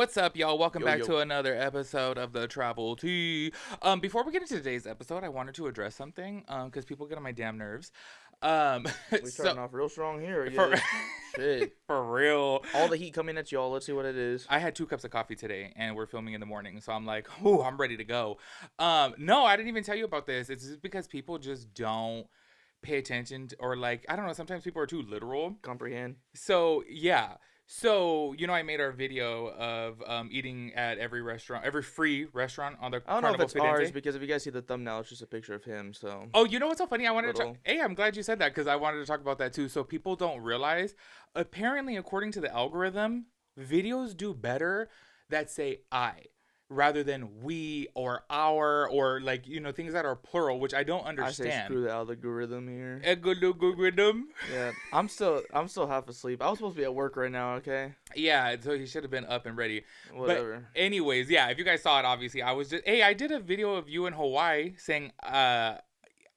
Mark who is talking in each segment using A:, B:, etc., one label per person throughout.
A: What's up, y'all? Welcome back
B: Yo.
A: to another episode of the Travel Tea. Before we get into today's episode, I wanted to address something because people get on my damn nerves.
B: We starting off real strong here.
A: For,
B: Shit.
A: for real.
B: All the heat coming at y'all. Let's see what it is.
A: I had 2 cups of coffee today, and we're filming in the morning, so I'm like, "Ooh, I'm ready to go." No, I didn't even tell you about this. It's just because people just don't pay attention to, or like, I don't know. Sometimes people are too literal.
B: Comprehend.
A: So yeah. So, I made our video of eating at every free restaurant on the
B: I don't know if
A: Carnival
B: it's
A: Firenze.
B: ours because if you guys see the thumbnail, it's just a picture of him. So.
A: Oh, you know what's so funny? I wanted to
B: Little.
A: Hey, I'm glad you said that because I wanted to talk about that too. So people don't realize, apparently, according to the algorithm, videos do better that say I rather than we or our or like, things that are plural, which I don't understand.
B: I say screw the algorithm here.
A: Algorithm.
B: Yeah, I'm still half asleep. I was supposed to be at work right now. Okay.
A: Yeah, so he should have been up and ready.
B: Whatever.
A: But anyways, yeah, if you guys saw it, obviously, I did a video of you in Hawaii saying,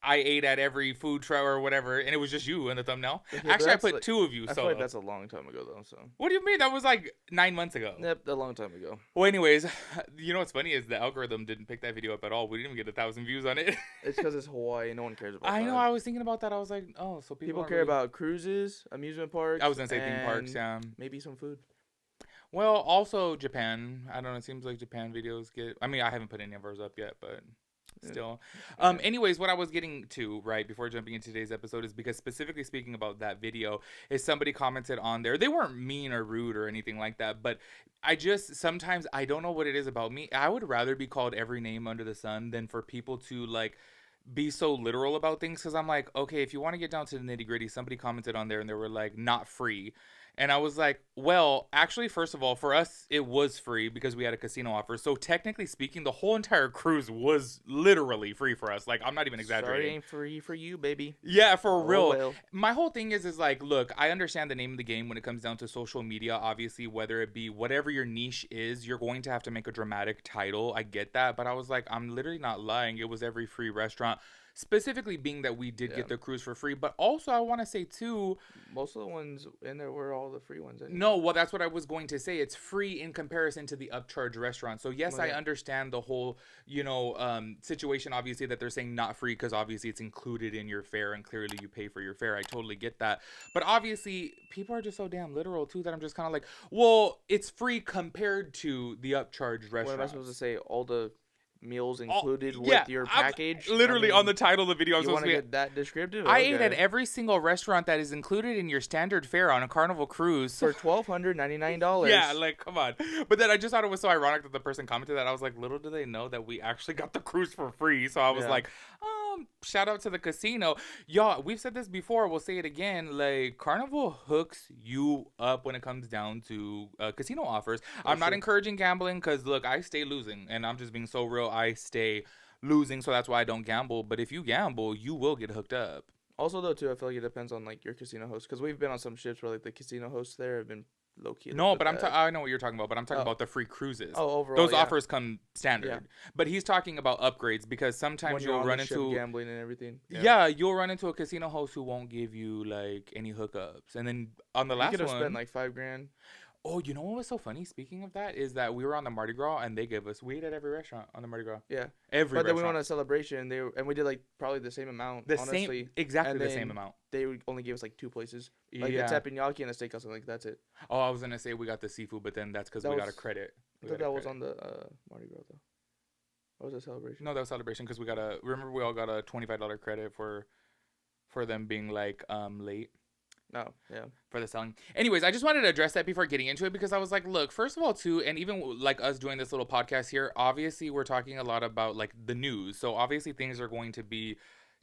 A: I ate at every food truck or whatever, and it was just you in the thumbnail.
B: Yeah,
A: Actually, I put 2 of you.
B: I feel like that's a long time ago though. So.
A: What do you mean? That was like 9 months ago.
B: Yep, a long time ago.
A: Well, anyways, you know what's funny is the algorithm didn't pick that video up at all. We didn't even get 1,000 views on it.
B: It's because it's Hawaii. No one cares about.
A: I
B: that.
A: know. I was thinking about that. I was like, oh, so
B: People care about cruises, amusement parks.
A: I was gonna say theme parks. Yeah.
B: Maybe some food.
A: Well, also Japan. I don't know. It seems like Japan videos get. I mean, I haven't put any of ours up yet, but. Still. Anyways, what I was getting to right before jumping into today's episode is because specifically speaking about that video is somebody commented on there. They weren't mean or rude or anything like that, but sometimes I don't know what it is about me. I would rather be called every name under the sun than for people to like be so literal about things. Cause I'm like, okay, if you want to get down to the nitty gritty, somebody commented on there and they were like, not free. And I was like, well, actually, first of all, for us, it was free because we had a casino offer. So technically speaking, the whole entire cruise was literally free for us. Like, I'm not even exaggerating.
B: Sorry, ain't free for you, baby.
A: Yeah, for real.
B: Well.
A: My whole thing is like, look, I understand the name of the game when it comes down to social media. Obviously, whether it be whatever your niche is, you're going to have to make a dramatic title. I get that. But I was like, I'm literally not lying. It was every free restaurant. Specifically being that we did get the cruise for free. But also, I want to say, too...
B: Most of the ones in there were all the free ones. Anyway.
A: No, well, that's what I was going to say. It's free in comparison to the upcharge restaurant. So, yes, I understand the whole, situation, obviously, that they're saying not free because, obviously, it's included in your fare and clearly you pay for your fare. I totally get that. But, obviously, people are just so damn literal, too, that I'm just kind of like, well, it's free compared to the upcharge restaurant.
B: What am I supposed to say? All the... meals included with your package.
A: Literally on the title of the video.
B: You want to get that descriptive?
A: I ate at every single restaurant that is included in your standard fare on a Carnival cruise
B: for $1,299.
A: Yeah, like come on. But then I just thought it was so ironic that the person commented that. I was like, little do they know that we actually got the cruise for free. So I was like, shout out to the casino. Y'all, we've said this before. We'll say it again. Like, Carnival hooks you up when it comes down to casino offers. I'm not encouraging gambling because, look, I stay losing. And I'm just being so real. I stay losing. So that's why I don't gamble. But if you gamble, you will get hooked up.
B: Also, though, too, I feel like it depends on, like, your casino host. Because we've been on some ships where, like, the casino hosts there have been low-key.
A: No, but I know what you're talking about, but I'm talking about the free cruises.
B: Oh, overall,
A: those offers come standard. Yeah. But he's talking about upgrades because sometimes you'll run into
B: gambling and everything.
A: Yeah, you'll run into a casino host who won't give you like any hookups, and then on the last one,
B: you could have spent like $5,000.
A: Oh, you know what was so funny? Speaking of that, is that we were on the Mardi Gras and they gave us we ate at every restaurant on the Mardi Gras.
B: Yeah,
A: every.
B: But then we went on a celebration. And we did like probably the same amount.
A: Exactly the same amount.
B: They only gave us like 2 places, like the teppanyaki and a steakhouse, and like that's it.
A: Oh, I was gonna say we got the seafood, but then that's because we got a credit.
B: I thought that was on the Mardi Gras though. Or was that celebration?
A: No, that was celebration because remember we all got a $25 credit for them being like late.
B: No, yeah.
A: For the selling. Anyways, I just wanted to address that before getting into it because I was like, look, first of all, too, and even like us doing this little podcast here, obviously we're talking a lot about like the news. So obviously things are going to be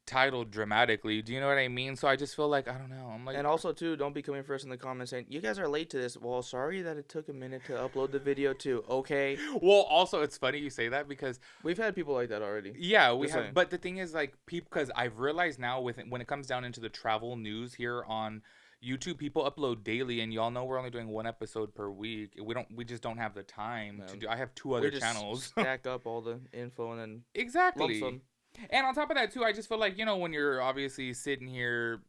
A: titled dramatically. Do you know what I mean? So I just feel like, I don't know. I'm like,
B: and also, too, don't be coming first in the comments saying, you guys are late to this. Well, sorry that it took a minute to upload the video, too. Okay.
A: Well, also, it's funny you say that because
B: we've had people like that already.
A: Yeah, we have. But the thing is, like, people, because I've realized now when it comes down into the travel news here on YouTube, people upload daily, and y'all know we're only doing 1 episode per week. We just don't have the time to do. I have 2 other channels.
B: Stack up all the info and then
A: exactly. And on top of that, too, I just feel like, when you're obviously sitting here,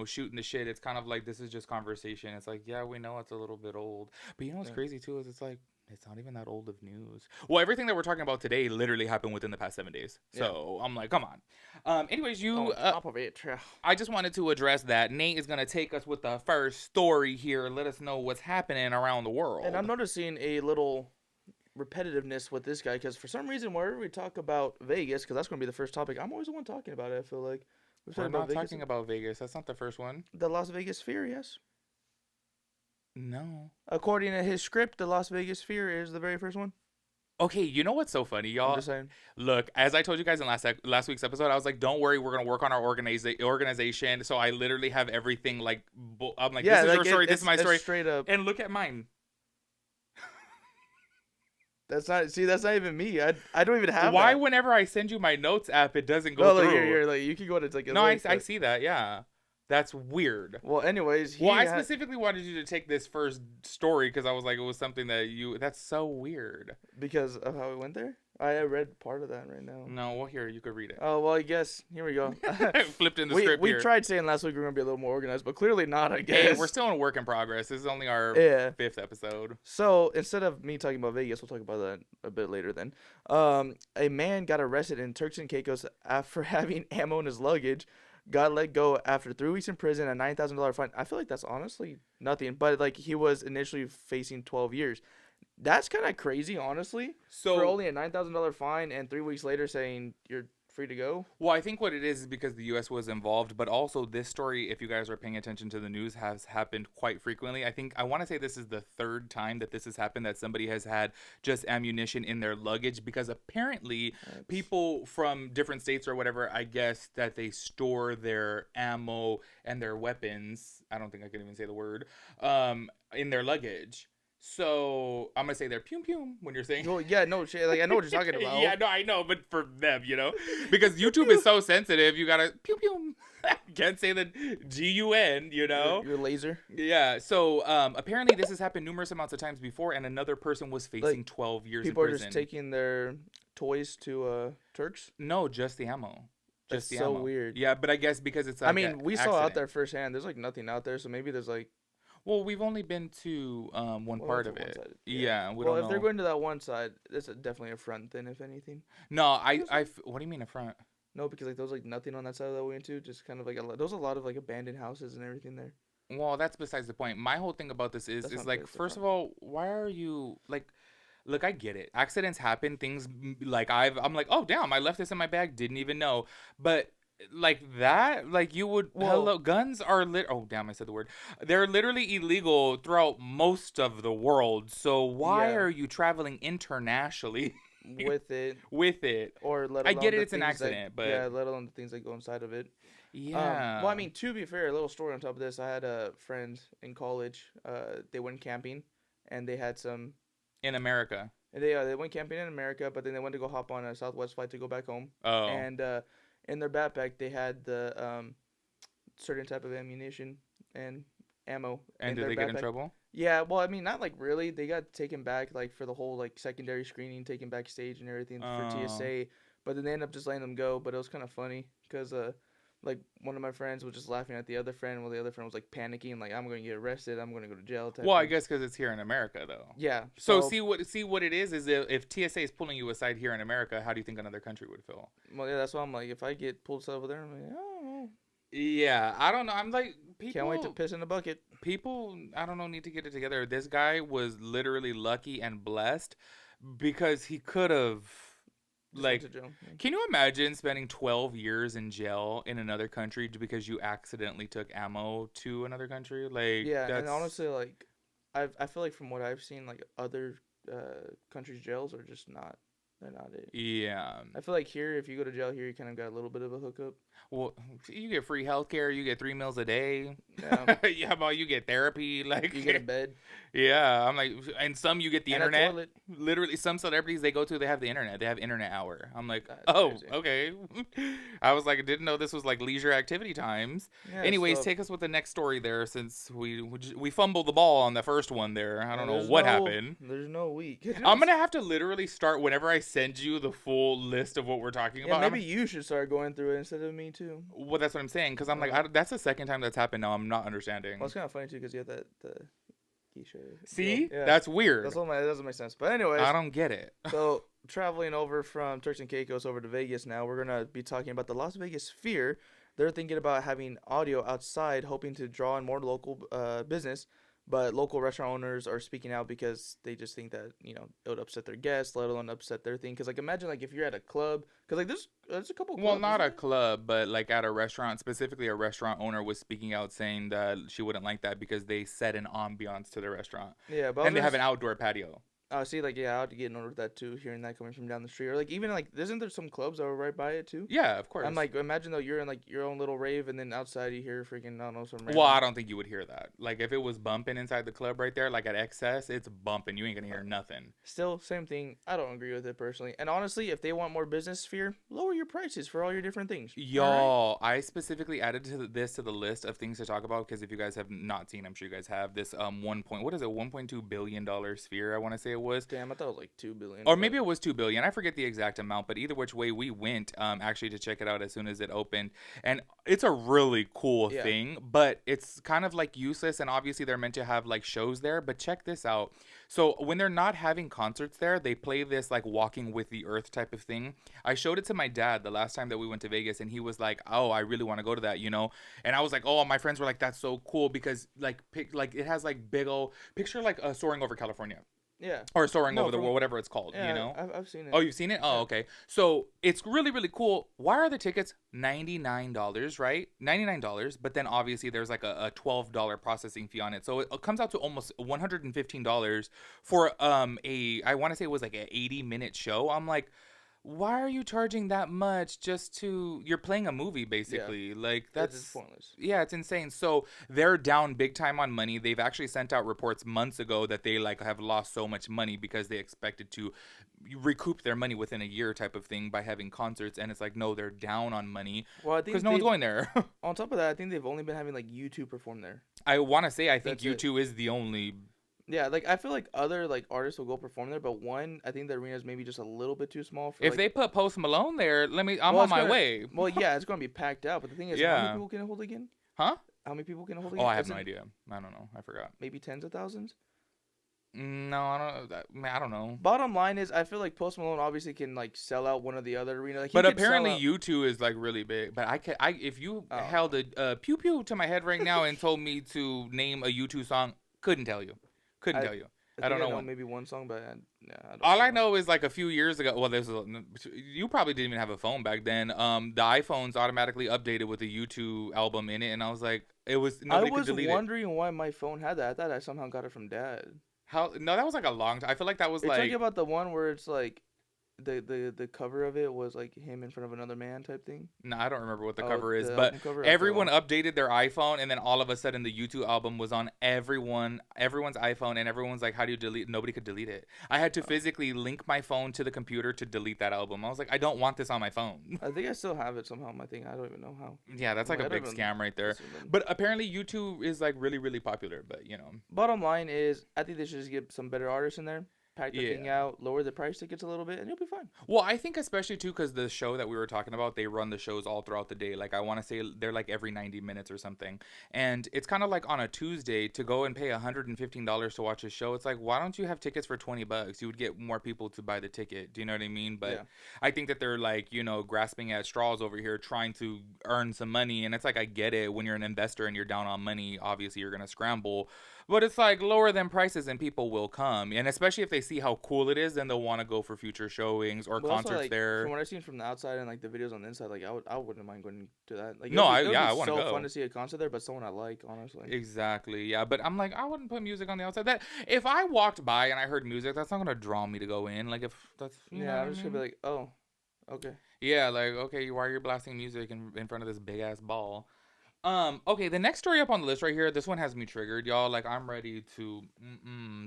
A: shooting the shit, it's kind of like this is just conversation. It's like, yeah, we know it's a little bit old. But what's crazy, too, is it's like, It's not even that old of news. Well, everything that we're talking about today literally happened within the past 7 days. So I'm like, come on. Anyways,
B: On top of it.
A: I just wanted to address that. Nate is going to take us with the first story here. Let us know what's happening around the world.
B: And I'm noticing a little repetitiveness with this guy because for some reason, whenever we talk about Vegas, because that's going to be the first topic, I'm always the one talking about it. I feel like
A: we're not talking about Vegas. That's not the first one.
B: The Las Vegas Sphere, yes.
A: No.
B: According to his script, the Las Vegas Sphere is the very first one.
A: Okay, you know what's so funny, y'all?
B: I'm just saying.
A: Look, as I told you guys in last week's episode, I was like, don't worry, we're going to work on our organization. So I literally have everything like, I'm like, this is your story, this is my story.
B: Straight up.
A: And look at mine.
B: That's not even me. I don't even have
A: Why
B: that.
A: Whenever I send you my notes app, it doesn't go through?
B: Here, like, you can go to like.
A: No, I see that, yeah. That's weird.
B: Well, anyways.
A: I specifically wanted you to take this first story because I was like, it was something that's so weird.
B: Because of how it went there? I read part of that right now.
A: No, well, here, you could read it.
B: Oh, well, I guess. Here we go.
A: Flipped in the script
B: We tried saying last week we were going to be a little more organized, but clearly not, I guess.
A: Hey, we're still in a work in progress. This is only our 5th episode.
B: So, instead of me talking about Vegas, we'll talk about that a bit later then. A man got arrested in Turks and Caicos after having ammo in his luggage. Got let go after 3 weeks in prison, a $9,000 fine. I feel like that's honestly nothing, but like he was initially facing 12 years. That's kind of crazy, honestly. So for only a $9,000 fine and 3 weeks later saying you're free to go.
A: Well, I think what it is because the U.S. was involved, but also this story, if you guys are paying attention to the news, has happened quite frequently. I want to say this is the 3rd time that this has happened, that somebody has had just ammunition in their luggage, because apparently people from different states or whatever, I guess, that they store their ammo and their weapons, I don't think I can even say the word, in their luggage. So I'm gonna say they're pew pew when you're saying.
B: Well, yeah, no shit. Like I know what you're talking about.
A: Yeah, no, I know, but for them, because YouTube is so sensitive, you gotta pew pew. Can't say the GUN,
B: Your laser.
A: Yeah. So apparently this has happened numerous amounts of times before, and another person was facing 12 years in prison.
B: People are just taking their toys to Turks.
A: No, just the ammo.
B: That's so ammo. Weird.
A: Yeah, but I guess because it's.
B: Like we saw out there firsthand. There's like nothing out there, so maybe there's like.
A: Well, we've only been to one part of it. Yeah, we
B: don't
A: know.
B: If they're going to that one side, it's definitely a front then, if anything.
A: No, what do you mean a front?
B: No, because like there was like nothing on that side that we went to. Just kind of like there was a lot of like abandoned houses and everything there.
A: Well, that's besides the point. My whole thing about this is like, first of all, why are you like? Look, I get it. Accidents happen. Things like I'm like, oh damn, I left this in my bag. Didn't even know, but. Like that, like you would. Hello, guns are oh damn, I said the word. They're literally illegal throughout most of the world. So why are you traveling internationally
B: with it? Or let alone
A: I get it, it's an accident, but
B: let alone the things that go inside of it.
A: Yeah.
B: Well, I mean, to be fair, a little story on top of this. I had a friend in college. They went camping, and they had some
A: in America.
B: And they went camping in America, but then they went to go hop on a Southwest flight to go back home.
A: Oh.
B: And in their backpack, they had the certain type of ammunition and ammo.
A: And did they get in trouble?
B: Yeah, well, I mean, not like really. They got taken back like for the whole like secondary screening, taken backstage and everything for TSA. But then they ended up just letting them go. But it was kind of funny because like one of my friends was just laughing at the other friend while the other friend was like panicking, like I'm going to get arrested, I'm going to go to jail.
A: Well, I guess because it's here in America though.
B: Yeah.
A: So see what it is if TSA is pulling you aside here in America, how do you think another country would feel?
B: Well, yeah, that's why I'm like, if I get pulled over there, I'm like, oh.
A: Yeah, I don't know. I'm like, people
B: can't wait to piss in the bucket.
A: People, I don't know, need to get it together. This guy was literally lucky and blessed because he could have. Like, can you imagine spending 12 years in jail in another country because you accidentally took ammo to another country? Like,
B: yeah, and honestly, like, I feel like from what I've seen, like other countries' jails are just not. They're not it.
A: Yeah.
B: I feel like here, if you go to jail here, you kind of got a little bit of a hookup.
A: Well, you get free healthcare. You get 3 meals a day.
B: Yeah.
A: Yeah, well, you get therapy. Like
B: you get a bed.
A: Yeah, I'm like, and some you get the
B: and
A: internet.
B: A toilet.
A: Literally, some celebrities they go to, they have the internet. They have internet hour. I'm like,
B: That's crazy.
A: Okay. I was like, I didn't know this was like leisure activity times. Yeah, anyways, take us with the next story there, since we fumbled the ball on the first one there. I don't know what happened.
B: There's no week.
A: I'm gonna have to literally start whenever I send you the full list of what we're talking about.
B: Maybe you should start going through it instead of me too.
A: Well, that's what I'm saying, because I'm like, that's the second time that's happened now. I'm not understanding.
B: Well, it's kind of funny too, because you have geisha.
A: See,
B: Yeah.
A: that's weird.
B: That doesn't make sense. But anyways,
A: I don't get it.
B: so traveling over from Turks and Caicos over to Vegas now, we're gonna be talking about the Las Vegas Sphere. They're thinking about having audio outside, hoping to draw in more local business. But local restaurant owners are speaking out because they just think that it would upset their guests, let alone upset their thing. Because like imagine like if you're at a club, because like there's a couple.
A: Well,
B: Clubs,
A: not a club, but like at a restaurant, specifically a restaurant owner was speaking out saying that she wouldn't like that because they set an ambiance to the restaurant.
B: Yeah, but
A: and they have an outdoor patio.
B: See, like, yeah, I'd get annoyed with that too, hearing that coming from down the street. Or, like, even, like, isn't there some clubs that are right by it too?
A: Yeah, of course.
B: I'm like, imagine though, you're in, like, your own little rave, and then outside you hear freaking, I don't know, some
A: Well, I don't think you would hear that. Like, if it was bumping inside the club right there, like at Excess, it's bumping. You ain't gonna hear nothing.
B: Still, same thing. I don't agree with it personally. And honestly, if they want more business sphere, lower your prices for all your different things.
A: Y'all, I specifically added this to the list of things to talk about because if you guys have not seen, I'm sure you guys have this $1.2 billion sphere. I want to say it was.
B: Damn, I thought it was like 2 billion.
A: Or maybe it was 2 billion. I forget the exact amount, but either which way, we went actually to check it out as soon as it opened, and it's a really cool thing. But it's kind of like useless, and obviously they're meant to have like shows there. But check this out. So when they're not having concerts there, they play this like walking with the earth type of thing. I showed it to my dad the last time that we went to Vegas, and he was like, "Oh, I really want to go to that," And I was like, "Oh," my friends were like, "That's so cool," because like it has like big old picture like soaring over California.
B: Yeah.
A: Or soaring over the world, whatever it's called,
B: Yeah, I've seen it.
A: Oh, you've seen it? Oh, okay. So it's really, really cool. Why are the tickets $99, right? $99, but then obviously there's like a $12 processing fee on it. So it comes out to almost $115 for I want to say it was like an 80-minute show. I'm like, why are you charging that much you're playing a movie basically? Like that's
B: pointless.
A: Yeah, it's insane. So they're down big time on money. They've actually sent out reports months ago that they like have lost so much money because they expected to recoup their money within a year type of thing by having concerts, and it's like no, they're down on money because no one's going there.
B: On top of that, I think they've only been having like U2 perform there.
A: I want to say I think U2 is the only.
B: Yeah, like I feel like other like artists will go perform there, but I think the arena is maybe just a little bit too small.
A: If they put Post Malone there, I'm on my way.
B: Well, yeah, it's gonna be packed out. But the thing is, how many people can it hold again?
A: Huh?
B: How many people can it hold again?
A: Oh, I have no idea. I don't know. I forgot.
B: Maybe tens of thousands.
A: No, I don't know.
B: Bottom line is, I feel like Post Malone obviously can like sell out one of the other arenas. Like,
A: but apparently U2 is like really big. But if you held a pew pew to my head right now and told me to name a U2 song, couldn't tell you. I don't know
B: maybe one song, but
A: I know is like a few years ago. Well, you probably didn't even have a phone back then. The iPhones automatically updated with the U2 album in it, and I was like,
B: I was wondering why my phone had that. I thought I somehow got it from Dad.
A: How? No, that was like a long time. I feel like that was like.
B: You're talking about the one where it's like. The cover of it was like him in front of another man type thing.
A: No, I don't remember what the cover is, but everyone updated their iPhone, and then all of a sudden the U2 album was on everyone's iPhone, and everyone's like, "How do you delete?" Nobody could delete it. I had to physically link my phone to the computer to delete that album. I was like, I don't want this on my phone.
B: I think I still have it somehow on my thing. I don't even know how.
A: Yeah, that's like a big scam right there. But apparently U2 is like really, really popular. But
B: bottom line is, I think they should just get some better artists in there. Pack the thing out, lower the price tickets a little bit, and you'll be fine.
A: Well, I think especially too because the show that we were talking about, they run the shows all throughout the day. Like I want to say they're like every 90 minutes or something, and it's kind of like on a Tuesday to go and pay $115 to watch a show. It's like, why don't you have tickets for $20? You would get more people to buy the ticket. Do you know what I mean? But I think that they're like grasping at straws over here, trying to earn some money, and it's like I get it when you're an investor and you're down on money. Obviously, you're gonna scramble. But it's like lower them prices and people will come. And especially if they see how cool it is, then they'll want to go for future showings or concerts
B: also, like,
A: there.
B: From what I've seen from the outside and like the videos on the inside, like I wouldn't mind going to that. Like,
A: I
B: want to
A: go.
B: So fun to see a concert there, but someone I like, honestly.
A: Exactly, yeah. But I'm like, I wouldn't put music on the outside. That if I walked by and I heard music, that's not gonna draw me to go in. Like if that's
B: I'm just gonna be like, oh, okay.
A: Yeah, like okay, why are you blasting music in front of this big ass ball? Okay, the next story up on the list right here, this one has me triggered, y'all. Like, I'm ready to,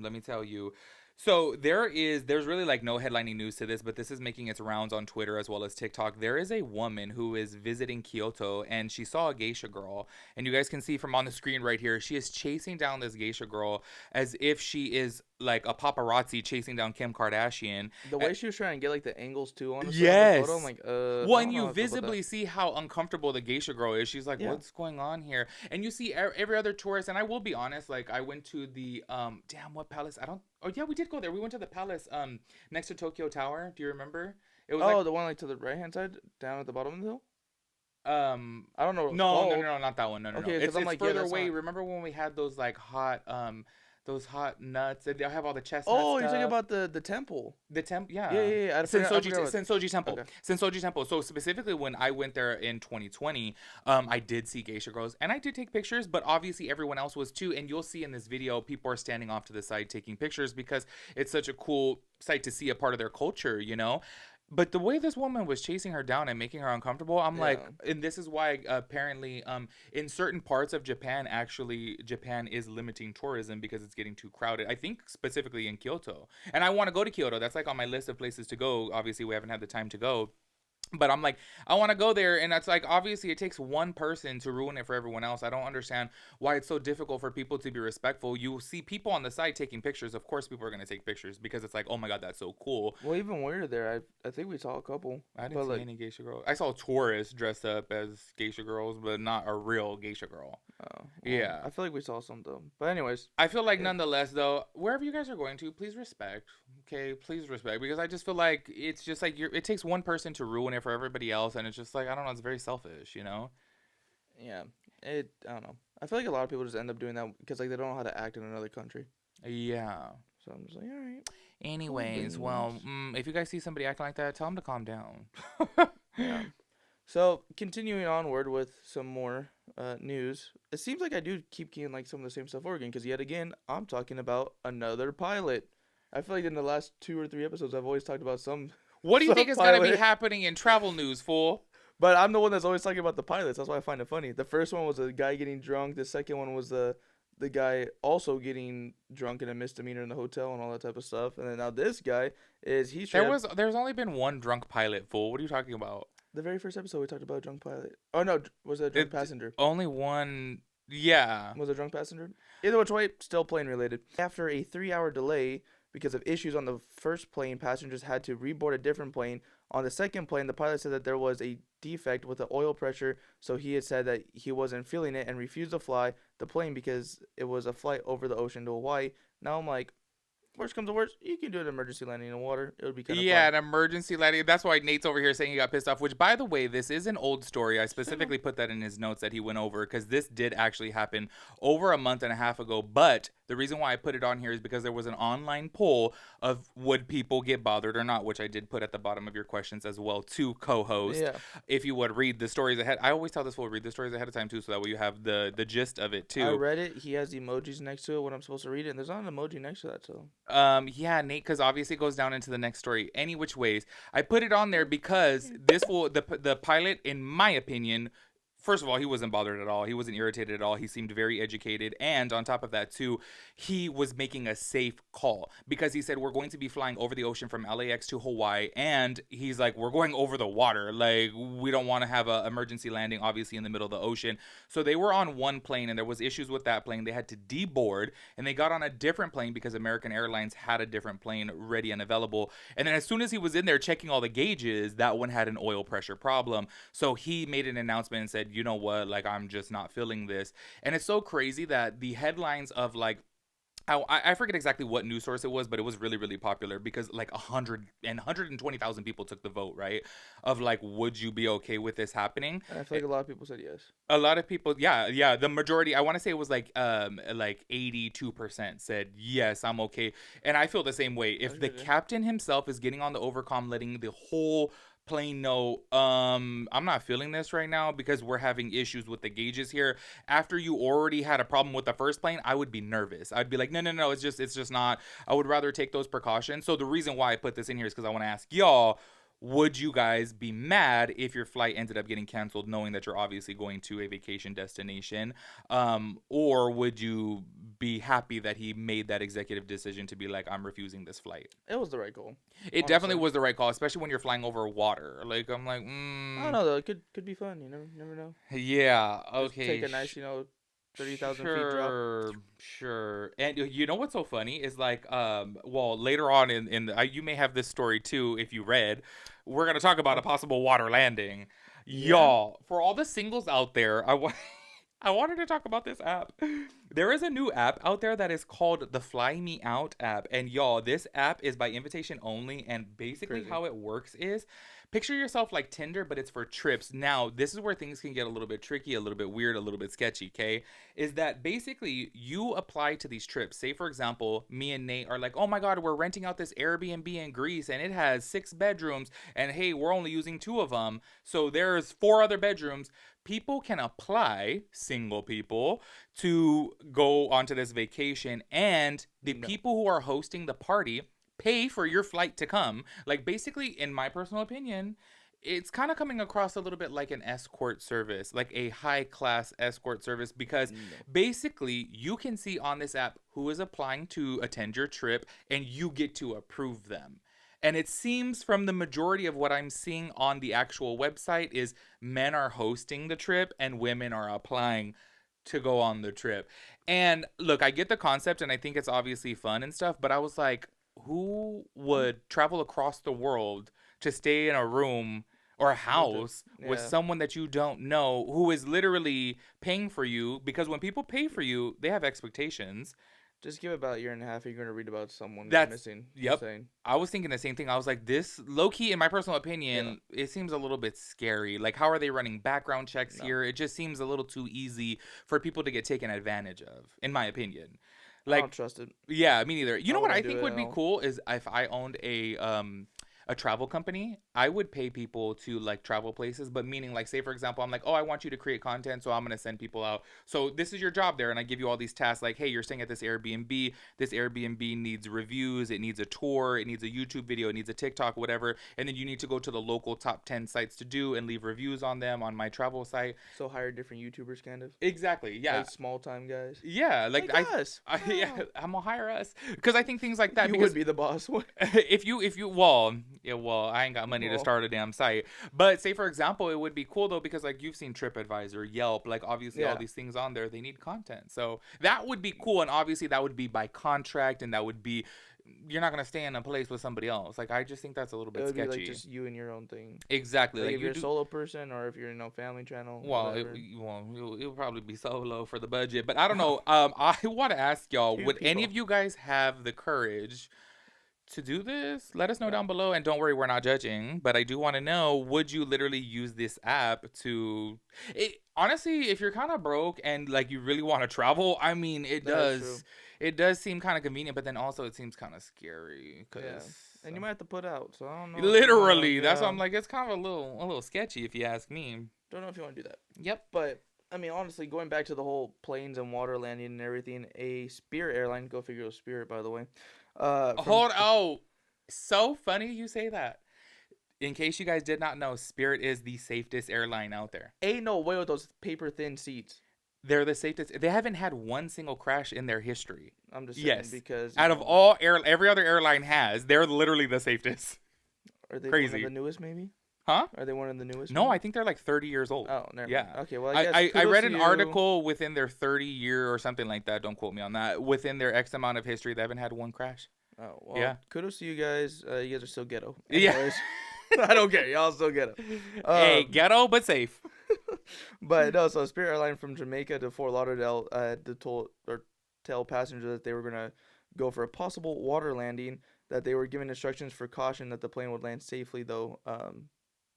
A: let me tell you. So there's really like no headlining news to this, but this is making its rounds on Twitter as well as TikTok. There is a woman who is visiting Kyoto and she saw a geisha girl. And you guys can see from on the screen right here, she is chasing down this geisha girl as if she is like a paparazzi chasing down Kim Kardashian.
B: The way she was trying to get like the angles too on the
A: Yes.
B: photo, I'm like,
A: Well,
B: I
A: and
B: don't know
A: you
B: how I feel about
A: visibly
B: that.
A: see how uncomfortable the geisha girl is. She's like,
B: Yeah.
A: "What's going on here?" And you see every other tourist. And I will be honest, like I went to the damn what palace? I don't. Oh yeah, we did go there. We went to the palace next to Tokyo Tower. Do you remember? It was
B: Oh,
A: like
B: the one like to the right hand side, down at the bottom of the hill. I don't know what it's
A: no,
B: called.
A: not that one. No.
B: Okay,
A: It's
B: 'cause I'm like, yeah,
A: further
B: that's
A: away.
B: not-
A: Remember when we had those hot nuts? They have all the chestnut
B: Oh, you're talking
A: stuff.
B: about the temple.
A: The temp, yeah.
B: Yeah. I forgot what-
A: Sensoji Temple.
B: Okay.
A: Sensoji Temple. So specifically when I went there in 2020, I did see geisha girls and I did take pictures, but obviously everyone else was too. And you'll see in this video, people are standing off to the side taking pictures because it's such a cool sight to see a part of their culture, you know? But the way this woman was chasing her down and making her uncomfortable, I'm like,
B: Yeah.
A: and this is why apparently, in certain parts of Japan, actually, Japan is limiting tourism because it's getting too crowded. I think specifically in Kyoto, and I want to go to Kyoto. That's like on my list of places to go. Obviously, we haven't had the time to go. But I'm like, I want to go there. And that's like, obviously, it takes one person to ruin it for everyone else. I don't understand why it's so difficult for people to be respectful. You see people on the side taking pictures. Of course, people are going to take pictures because it's like, oh my God, that's so cool.
B: Well, even when we were there, I think we saw a couple.
A: I didn't
B: but,
A: see
B: like,
A: any geisha girls. I saw tourists dressed up as geisha girls, but not a real geisha girl.
B: Oh, well,
A: Yeah.
B: I feel like we saw some though. But anyways,
A: I feel like
B: Yeah.
A: nonetheless, though, wherever you guys are going to, please respect. Okay, please respect because I just feel like it's just like it takes one person to ruin it for everybody else, and it's just like I don't know, it's very selfish, you know?
B: yeah, I don't know. I feel like a lot of people just end up doing that because like they don't know how to act in another country.
A: Yeah.
B: So I'm just like, all right.
A: Anyways, well, if you guys see somebody acting like that, tell them to calm down.
B: Yeah. So continuing onward with some more news, it seems like I do keep getting like some of the same stuff over again because yet again I'm talking about another pilot. I feel like in the last 2 or 3 episodes I've always talked about some,
A: What do you
B: Some
A: think is going to be
B: pilot.
A: happening in travel news, fool?
B: but I'm the one that's always talking about the pilots. That's why I find it funny. The first one was a guy getting drunk. The second one was the guy also getting drunk in a misdemeanor in the hotel and all that type of stuff. And then now this guy is
A: There's only been one drunk pilot, fool. What are you talking about?
B: the very first episode we talked about a drunk pilot. Oh no, was it a drunk
A: It-
B: passenger?
A: Only one. Yeah.
B: Was a drunk passenger? Either which way, still plane related. After a 3-hour delay because of issues on the first plane, passengers had to reboard a different plane. On the second plane, the pilot said that there was a defect with the oil pressure, so he had said that he wasn't feeling it and refused to fly the plane because it was a flight over the ocean to Hawaii. Now I'm like, worst comes to worst, you can do an emergency landing in the water. It would be kind of
A: Yeah,
B: fun.
A: an emergency landing. That's why Nate's over here saying he got pissed off, which, by the way, this is an old story. I specifically put that in his notes that he went over because this did actually happen over a month and a half ago. But the reason why I put it on here is because there was an online poll of would people get bothered or not, which I did put at the bottom of your questions as well to co-host.
B: Yeah.
A: If you would read the stories ahead. I always tell this fool, read the stories ahead of time too, so that way you have the gist of it too.
B: I read it. He has emojis next to it when I'm supposed to read it, and there's not an emoji next to that, so.
A: Yeah, Nate, because obviously it goes down into the next story. Any which ways, I put it on there because this will the pilot, in my opinion. First of all, he wasn't bothered at all. He wasn't irritated at all. He seemed very educated. And on top of that, too, he was making a safe call because he said, we're going to be flying over the ocean from LAX to Hawaii. And he's like, we're going over the water. Like, we don't want to have an emergency landing, obviously, in the middle of the ocean. So they were on one plane and there was issues with that plane. They had to deboard and they got on a different plane because American Airlines had a different plane ready and available. And then as soon as he was in there checking all the gauges, that one had an oil pressure problem. So he made an announcement and said, you know what, like, I'm just not feeling this. And it's so crazy that the headlines of like, I forget exactly what news source it was, but it was really, really popular because like 120,000 people took the vote, right? Of like, would you be okay with this happening?
B: And I feel like a lot of people said yes.
A: A lot of people, yeah, the majority, I want to say it was like 82% said yes, I'm okay. And I feel the same way. If the captain himself is getting on the overcom, letting the whole plane know, I'm not feeling this right now because we're having issues with the gauges here. After you already had a problem with the first plane, I would be nervous. I'd be like, no, it's just not. I would rather take those precautions. So the reason why I put this in here is because I want to ask y'all, would you guys be mad if your flight ended up getting canceled, knowing that you're obviously going to a vacation destination? Or would you be happy that he made that executive decision to be like, I'm refusing this flight?
B: It was the right call.
A: It
B: Honestly.
A: definitely was the right call, especially when you're flying over water. Like, I'm like,
B: I don't know though. It could be fun. You never know.
A: yeah,
B: Just
A: okay.
B: take a nice 30,000 feet drop.
A: Sure. And you know what's so funny is like, well, later on you may have this story too if you read. We're gonna talk about a possible water landing, y'all. For all the singles out there, I wanted to talk about this app. There is a new app out there that is called the Fly Me Out app, and y'all, this app is by invitation only, and basically
B: Crazy.
A: how it works is. Picture yourself like Tinder, but it's for trips. Now, this is where things can get a little bit tricky, a little bit weird, a little bit sketchy, okay? Is that basically you apply to these trips. Say, for example, me and Nate are like, oh my God, we're renting out this Airbnb in Greece and it has 6 bedrooms. And hey, we're only using 2 of them. So there's 4 other bedrooms. People can apply, single people, to go onto this vacation. And the people who are hosting the party pay for your flight to come. Like, basically, in my personal opinion, it's kind of coming across a little bit like an escort service, like a high class escort service, because basically you can see on this app who is applying to attend your trip and you get to approve them. And it seems from the majority of what I'm seeing on the actual website is men are hosting the trip and women are applying to go on the trip. And look, I get the concept and I think it's obviously fun and stuff, but I was like, who would travel across the world to stay in a room or a house with someone that you don't know who is literally paying for you? Because when people pay for you, they have expectations.
B: Just give it about a year and a half. You're going to read about someone
A: That's
B: missing.
A: Yep.
B: Insane.
A: I was thinking the same thing. I was like, this low key, in my personal opinion, it seems a little bit scary. Like, how are they running background checks here? It just seems a little too easy for people to get taken advantage of, in my opinion. Like,
B: I don't trust it.
A: Yeah, me neither. You know what I think would be
B: all.
A: cool is if I owned a travel company, I would pay people to like travel places, but meaning like, say for example, I'm like, oh, I want you to create content, so I'm gonna send people out. So this is your job there, and I give you all these tasks like, hey, you're staying at this Airbnb. This Airbnb needs reviews, it needs a tour, it needs a YouTube video, it needs a TikTok, whatever, and then you need to go to the local top 10 sites to do and leave reviews on them on my travel site.
B: So hire different YouTubers, kind of.
A: Exactly. Yeah.
B: Like small time guys.
A: Yeah, like
B: us.
A: Yeah, I'm gonna hire us because I think things like that.
B: You
A: because
B: would be the boss.
A: if you well, I ain't got money to start a damn site. But say for example, it would be cool though because like you've seen TripAdvisor, Yelp, like obviously all these things on there, they need content. So that would be cool, and obviously that would be by contract, and that would be, you're not gonna stay in a place with somebody else. Like, I just think that's a little bit sketchy.
B: Be like just you and your own thing.
A: Exactly.
B: Like if you're a solo person or if you're family channel.
A: Well, it'll probably be solo for the budget. But I don't know. I want to ask y'all: would any of you guys have the courage to do this? Let us know down below, and don't worry, we're not judging, but I do want to know, would you literally use this app to honestly, if you're kind of broke and like you really want to travel, I mean, it does seem kind of convenient, but then also it seems kind of scary
B: and you might have to put out, so I don't know.
A: Literally, that's why I'm like, it's kind of a little sketchy if you ask me.
B: Don't know if you want to do that.
A: Yep.
B: But I mean, honestly, going back to the whole planes and water landing and everything, a Spirit airline, go figure, it was Spirit, by the way.
A: So funny you say that. In case you guys did not know, Spirit is the safest airline out there.
B: Ain't no way with those paper thin seats.
A: They're the safest. They haven't had one single crash in their history.
B: I'm just saying because
A: out of every other airline has, they're literally the safest.
B: Are they
A: crazy?
B: One of the newest, maybe?
A: Huh?
B: Are they one of the newest?
A: No, I think they're like 30 years old.
B: Oh, never
A: yeah.
B: Mind. Okay, well,
A: I read an article within their 30-year or something like that. Don't quote me on that. Within their X amount of history, they haven't had one crash.
B: Oh, well,
A: yeah.
B: Kudos to you guys. You guys are still ghetto.
A: Anyways.
B: Yeah. I don't care. Y'all still ghetto.
A: Hey, ghetto, but safe.
B: But no, so Spirit Airline from Jamaica to Fort Lauderdale tell passengers that they were going to go for a possible water landing, that they were given instructions for caution that the plane would land safely, though,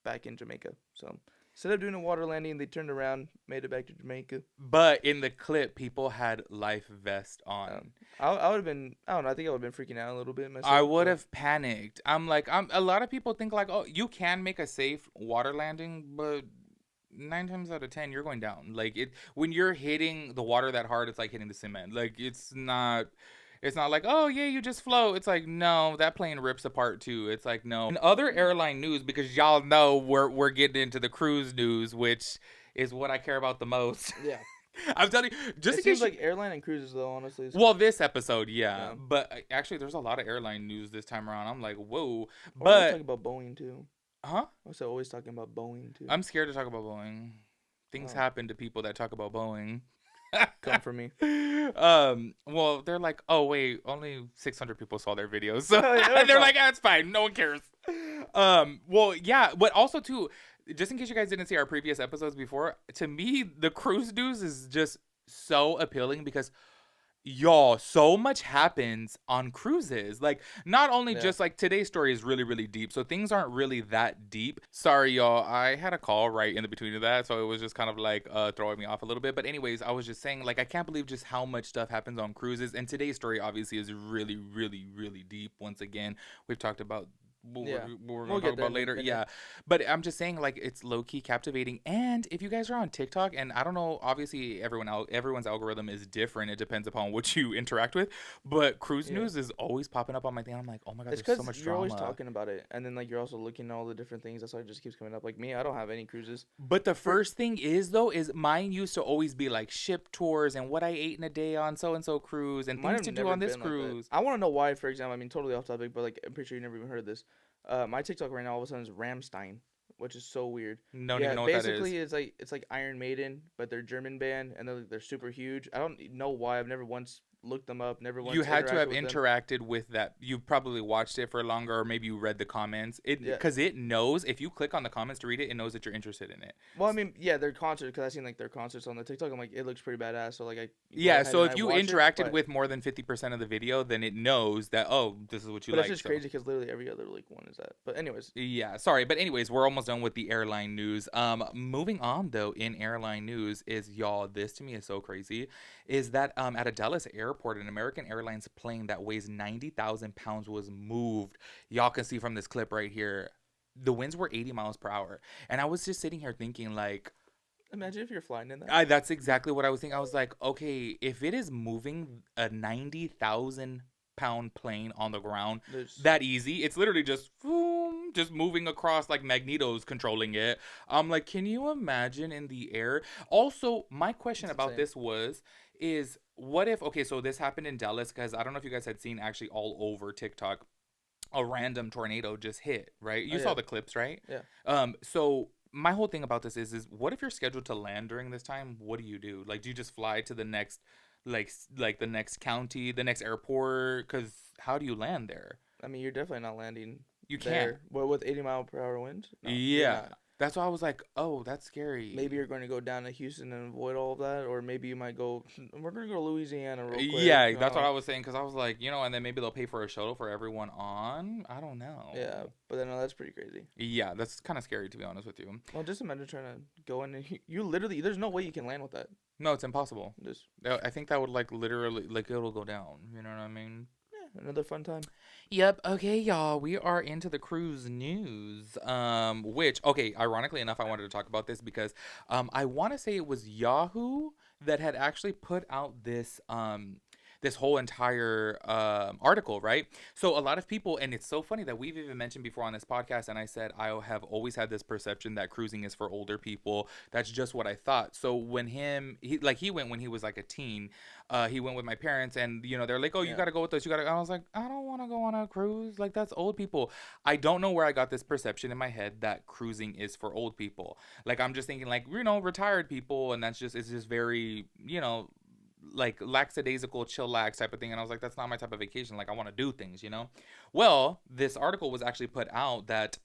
B: back in Jamaica. So instead of doing a water landing, they turned around, made it back to Jamaica.
A: But in the clip, people had life vest on.
B: I would have been, I don't know, I think I would have been freaking out a little bit myself.
A: I would have panicked. I'm like, a lot of people think like, oh, you can make a safe water landing, but 9 times out of 10, you're going down. Like, when you're hitting the water that hard, it's like hitting the cement. Like, it's not, It's not like, oh yeah, you just float. It's like, no, that plane rips apart too. It's like, no. In other airline news, because y'all know we're getting into the cruise news, which is what I care about the most.
B: Yeah.
A: I'm telling you, just
B: It
A: in
B: seems
A: case you.
B: like airline and cruises though, honestly.
A: Well, this episode, yeah,
B: Yeah.
A: but actually, there's a lot of airline news this time around. I'm like, whoa,
B: Always
A: but
B: talking about Boeing too.
A: huh?
B: Also, always talking about Boeing too.
A: I'm scared to talk about Boeing. Things
B: Oh,
A: happen to people that talk about Boeing.
B: come for me.
A: Well, they're like, oh wait, only 600 people saw their videos, so
B: Oh, yeah,
A: they're
B: fine.
A: like, ah, it's fine, no one cares. Well, yeah, but also too, just in case you guys didn't see our previous episodes before, to me, the cruise news is just so appealing because y'all, so much happens on cruises. Like, not only
B: Yeah.
A: just like today's story is really, really deep. So things aren't really that deep. Sorry, y'all. I had a call right in the between of that. So it was just kind of like throwing me off a little bit. But anyways, I was just saying, like, I can't believe just how much stuff happens on cruises. And today's story obviously is really, really, really deep. Once again, we've talked about
B: Yeah.
A: we're
B: We'll
A: gonna
B: get
A: talk
B: there
A: about
B: in a
A: later.
B: minute.
A: Yeah. But I'm just saying, like, it's low key captivating. And if you guys are on TikTok, and I don't know, obviously everyone's algorithm is different. It depends upon what you interact with. But cruise
B: Yeah.
A: news is always popping up on my thing. I'm like, oh my god,
B: It's
A: there's
B: because
A: so much
B: you're always
A: drama.
B: talking about it, and then like you're also looking at all the different things. That's why it just keeps coming up. Like me, I don't have any cruises.
A: But the first thing is though, is mine used to always be like ship tours and what I ate in a day on so and so cruise and
B: Mine
A: things
B: have
A: to do
B: never
A: on this
B: been like that.
A: cruise.
B: I want to know why. For example, I mean, totally off topic, but like I'm pretty sure you never even heard of this. My TikTok right now all of a sudden is Ramstein, which is so weird.
A: Don't
B: Yeah,
A: even know what that
B: basically
A: is.
B: it's like Iron Maiden, but they're German band and they're super huge. I don't know why. I've never once looked them up. Never once
A: You had to
B: interacted
A: have
B: with them.
A: interacted with that. You probably watched it for longer, or maybe you read the comments. It
B: Yeah.
A: because it knows if you click on the comments to read it, it knows that you're interested in it.
B: Well, I mean, yeah, their concerts because I seen like their concerts on the TikTok. I'm like, it looks pretty badass. So like I go
A: Yeah,
B: ahead
A: so
B: and
A: if
B: I
A: you
B: watch it,
A: interacted
B: but-
A: with more than 50% of the video, then it knows that, oh, this is what you
B: But
A: like.
B: it's just
A: so-
B: crazy because literally every other like one is that. But anyways,
A: Yeah, sorry, but anyways, we're almost done with the airline news. Moving on though, in airline news is y'all. This to me is so crazy. Is that at a Dallas airport, an American Airlines plane that weighs 90,000 pounds was moved. Y'all can see from this clip right here. The winds were 80 miles per hour, and I was just sitting here thinking like,
B: imagine if you're flying in that.
A: that's exactly what I was thinking. I was like, okay, if it is moving a 90,000 pound plane on the ground
B: There's
A: that easy, it's literally just boom, just moving across like Magneto's controlling it. I'm like, can you imagine in the air? Also, my question
B: It's
A: about
B: insane.
A: this is what if, okay, so this happened in Dallas because I don't know if you guys had seen actually all over TikTok a random tornado just hit, right? You
B: Oh,
A: saw
B: yeah.
A: the clips, right?
B: Yeah.
A: So my whole thing about this is what if you're scheduled to land during this time? What do? Like, do you just fly to the next, like the next county, the next airport? Because how do you land there?
B: I mean, you're definitely not landing
A: You
B: there.
A: can't.
B: What with 80-mile-per-hour winds? No, you're
A: Yeah.
B: not.
A: That's why I was like, oh, that's scary.
B: Maybe you're going to go down to Houston and avoid all of that, or maybe you might go. We're going to go to Louisiana real quick.
A: Yeah, that's what I was saying because I was like, and then maybe they'll pay for a shuttle for everyone on. I don't know.
B: Yeah, but then no, that's pretty crazy.
A: Yeah, that's kind of scary to be honest with you.
B: Well, just imagine trying to go in and you literally. There's no way you can land with that.
A: No, it's impossible.
B: Just
A: I think that would like literally like it'll go down. You know what I mean?
B: another fun time.
A: Yep. Okay, y'all. We are into the cruise news. Which okay, ironically enough, I wanted to talk about this because I want to say it was Yahoo that had actually put out this whole entire article, right? So a lot of people, and it's so funny that we've even mentioned before on this podcast, and I said I have always had this perception that cruising is for older people. That's just what I thought. So when he went when he was like a teen, he went with my parents, and they're like, oh, you
B: Yeah.
A: gotta go with us. You gotta. I was like, I don't want to go on a cruise. Like that's old people. I don't know where I got this perception in my head that cruising is for old people. Like I'm just thinking like retired people, and it's just very like lackadaisical chillax type of thing, and I was like, that's not my type of vacation. Like I want to do things. Well, this article was actually put out that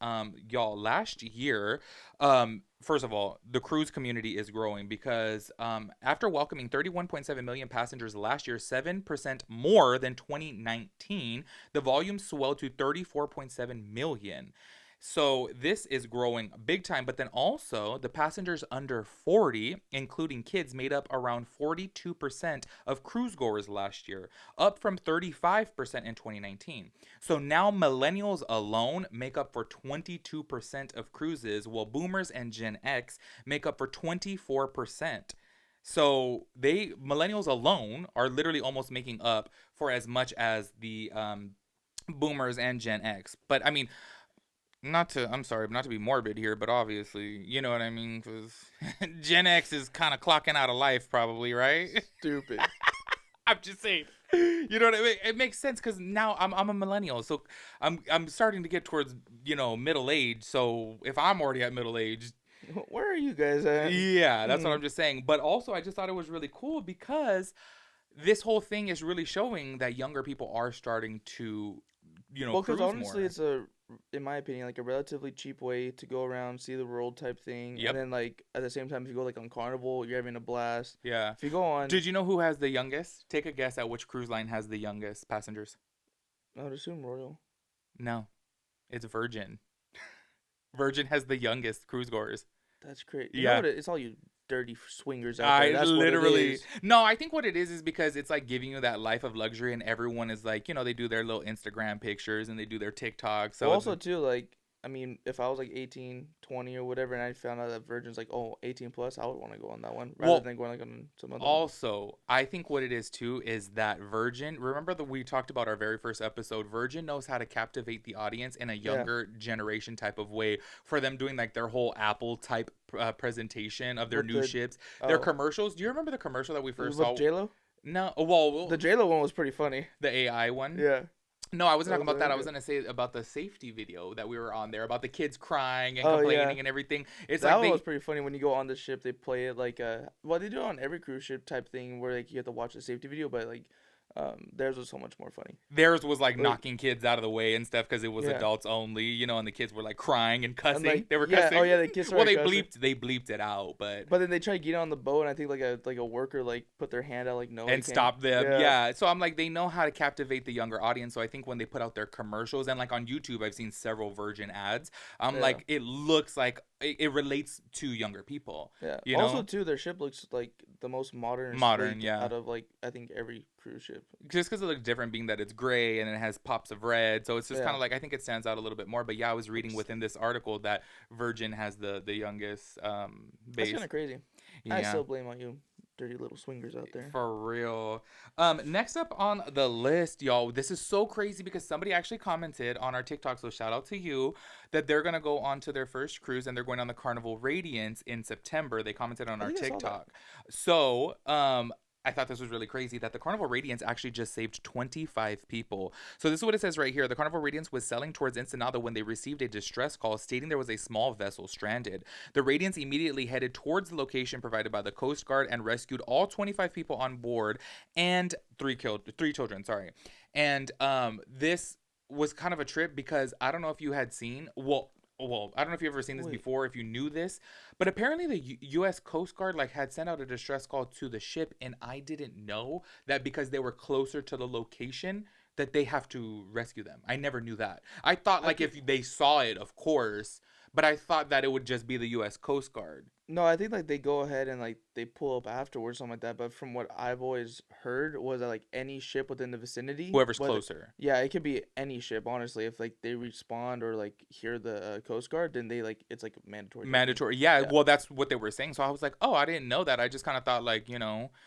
A: y'all last year, first of all, the cruise community is growing because after welcoming 31.7 million passengers last year, 7% more than 2019, the volume swelled to 34.7 million. So this is growing big time, but then also the passengers under 40, including kids, made up around 42% of cruise goers last year, up from 35% in 2019. So now millennials alone make up for 22% of cruises, while boomers and Gen X make up for 24%. So millennials alone are literally almost making up for as much as the boomers and Gen X. But I mean, I'm sorry, not to be morbid here, but obviously, you know what I mean, because Gen X is kind of clocking out of life, probably, right?
B: Stupid.
A: I'm just saying, you know what I mean. It makes sense because now I'm a millennial, so I'm starting to get towards middle age. So if I'm already at middle age,
B: Where are you guys at?
A: yeah, that's what I'm just saying. But also, I just thought it was really cool because this whole thing is really showing that younger people are starting to,
B: Well, because
A: cruise
B: honestly,
A: more.
B: it's in my opinion, like a relatively cheap way to go around, see the world type thing.
A: Yep.
B: And then like at the same time, if you go like on Carnival, you're having a blast.
A: Yeah.
B: If you go on,
A: Did you know who has the youngest? Take a guess at which cruise line has the youngest passengers.
B: I would assume Royal.
A: No, it's Virgin. Virgin has the youngest cruise goers.
B: That's great.
A: Yeah.
B: It's all you dirty swingers out there. That's what it is.
A: No, I think what it is because it's like giving you that life of luxury, and everyone is like, they do their little Instagram pictures and they do their TikTok. So
B: Well, also too, like, I mean, if I was like 18, 20 or whatever, and I found out that Virgin's like, 18 plus, I would want to go on that one rather than going like on some other one.
A: Also, I think what it is too is that Virgin, remember that we talked about our very first episode, Virgin knows how to captivate the audience in a younger generation type of way for them doing like their whole Apple type presentation of their new ships. Their commercials. Do you remember the commercial that we first saw?
B: With J-Lo?
A: No. Well,
B: the J-Lo one was pretty funny.
A: The AI one?
B: Yeah.
A: No, I wasn't talking about that. I was going to say about the safety video that we were on there, about the kids crying and complaining and everything. It's
B: that
A: like
B: one was pretty funny. When you go on the ship, they play it like well, they do it on every cruise ship type thing where like you have to watch the safety video, but like theirs was so much more funny.
A: Theirs was like knocking kids out of the way and stuff because it was adults only, and the kids were like crying and cussing. And, like, they were cussing.
B: Oh yeah, the kids were
A: well, they bleeped it out, but
B: then they tried to get on the boat, and I think like a worker like put their hand out like no
A: and stopped them. Yeah. So I'm like, they know how to captivate the younger audience. So I think when they put out their commercials and like on YouTube, I've seen several Virgin ads. Like it looks like it relates to younger people.
B: Yeah.
A: You
B: also
A: know?
B: too, their ship looks like the most modern. Out of like I think every cruise ship.
A: Just because it looks different, being that it's gray and it has pops of red, so it's just kind of like I think it stands out a little bit more. But yeah, I was reading within this article that Virgin has the youngest base.
B: That's kind of crazy.
A: Yeah.
B: I still blame on you, dirty little swingers out there.
A: For real. Next up on the list, y'all. This is so crazy because somebody actually commented on our TikTok, so shout out to you, that they're gonna go on to their first cruise and they're going on the Carnival Radiance in September. They commented on our TikTok. So, I thought this was really crazy that the Carnival Radiance actually just saved 25 people. So this is what it says right here. The Carnival Radiance was sailing towards Ensenada when they received a distress call stating there was a small vessel stranded. The Radiance immediately headed towards the location provided by the Coast Guard and rescued all 25 people on board and three children. And this was kind of a trip because I don't know if you had seen, well, I don't know if you've ever seen this before, if you knew this, but apparently the U.S. Coast Guard had sent out a distress call to the ship, and I didn't know that because they were closer to the location that they have to rescue them. I never knew that. I thought if they saw it, of course, but I thought that it would just be the U.S. Coast Guard.
B: No, I think they go ahead and they pull up afterwards, something like that. But from what I've always heard was that any ship within the vicinity,
A: whoever's closer.
B: Yeah, it could be any ship. Honestly, if they respond or hear the Coast Guard, then it's mandatory.
A: Mandatory, yeah. Well, that's what they were saying. So I was like, oh, I didn't know that. I just kind of thought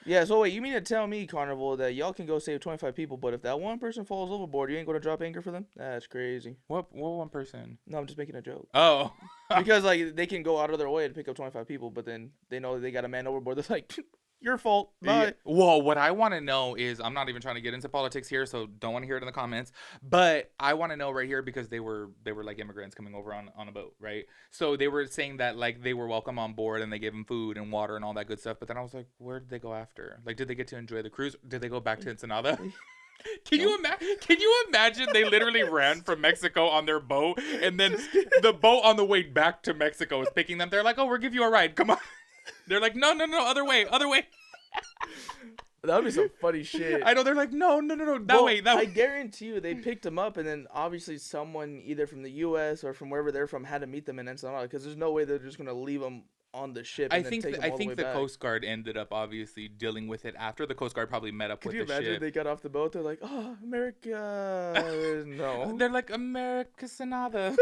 B: Yeah. So wait, you mean to tell me, Carnival, that y'all can go save 25 people, but if that one person falls overboard, you ain't gonna drop anchor for them? That's crazy.
A: What one person?
B: No, I'm just making a joke.
A: Oh.
B: Because they can go out of their way to pick up 25 people, but then they know they got a man overboard. They're like, your fault. Bye.
A: Yeah. Well, what I want to know is, I'm not even trying to get into politics here, so don't want to hear it in the comments. But I want to know right here because they were like immigrants coming over on a boat, right? So they were saying that they were welcome on board and they gave them food and water and all that good stuff. But then I was like, where did they go after? Did they get to enjoy the cruise? Did they go back to Ensenada? Can you imagine they literally ran from Mexico on their boat, and then the boat on the way back to Mexico is picking them? They're like, oh, we'll give you a ride. Come on. They're like, no, other way.
B: That would be some funny shit.
A: I know. They're like, no, that way.
B: I guarantee you they picked them up, and then obviously someone either from the U.S. or from wherever they're from had to meet them in Ensenada, because there's no way they're just going to leave them on the ship.
A: I think the Coast Guard ended up obviously dealing with it after. The Coast Guard probably met up with the ship. Could you imagine
B: they got off the boat? They're like, oh, America. No.
A: They're like, America Sanada.